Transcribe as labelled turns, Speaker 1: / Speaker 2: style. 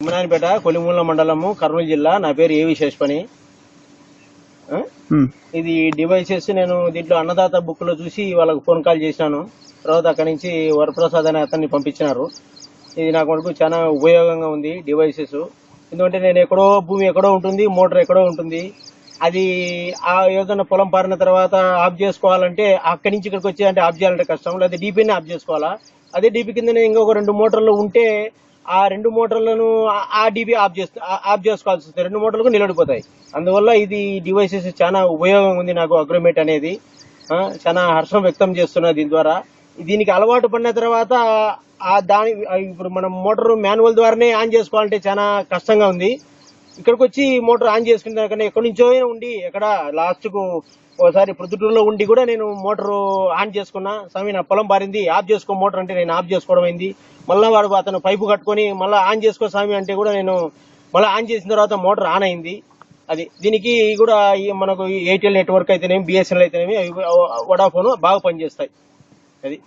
Speaker 1: తిమ్మనాయనపేట కొలిమూల మండలము కర్నూలు జిల్లా. నా పేరు ఏ విశేషపని. ఇది డివైసెస్ నేను దీంట్లో అన్నదాత బుక్ లో చూసి వాళ్ళకు ఫోన్ కాల్ చేశాను. తర్వాత అక్కడి నుంచి వరప్రసాద్ అనే అతన్ని పంపించినారు. ఇది నాకు వరకు చాలా ఉపయోగంగా ఉంది డివైసెస్. ఎందుకంటే నేను భూమి ఎక్కడో ఉంటుంది, మోటార్ ఎక్కడో ఉంటుంది. అది ఆ ఏదైనా పొలం పారిన తర్వాత ఆఫ్ చేసుకోవాలంటే అక్కడి నుంచి ఇక్కడికి వచ్చి అంటే ఆఫ్ చేయాలంటే కష్టం. లేదా డీపీని ఆఫ్ చేసుకోవాలా. అదే డీపీ కిందనే ఇంకొక 2 మోటార్లు ఉంటే ఆ 2 మోటార్లను ఆ డీపీ ఆఫ్ చేసుకోవాల్సి వస్తుంది. 2 మోటార్లకు నిలబడిపోతాయి. అందువల్ల ఇది డివైసెస్ చాలా ఉపయోగం ఉంది నాకు. అగ్రోమేట్ అనేది చాలా హర్షం వ్యక్తం చేస్తున్నా దీని ద్వారా. దీనికి అలవాటు పడిన తర్వాత ఇప్పుడు మనం మోటార్ మాన్యువల్ ద్వారానే ఆన్ చేసుకోవాలంటే చాలా కష్టంగా ఉంది. ఇక్కడికి వచ్చి మోటార్ ఆన్ చేసుకున్న దానికన్నా ఎక్కడి నుంచో ఉండి ఎక్కడ లాస్ట్ కు ఒకసారి ప్రొద్దుటూరులో ఉండి కూడా నేను మోటార్ ఆన్ చేసుకున్నా. స్వామి నా పొలం పారింది, ఆఫ్ చేసుకో మోటార్ అంటే నేను ఆఫ్ చేసుకోవడం అయింది. మళ్ళా వాడు అతను పైపు కట్టుకొని మళ్ళీ ఆన్ చేసుకో స్వామి అంటే కూడా నేను మళ్ళీ ఆన్ చేసిన తర్వాత మోటార్ ఆన్ అయింది. అది దీనికి కూడా మనకు ఎయిర్టెల్ నెట్వర్క్ అయితేనేమి, బిఎస్ఎన్ఎల్ అయితేనేమి, వడాఫోన్ బాగా పనిచేస్తాయి. అది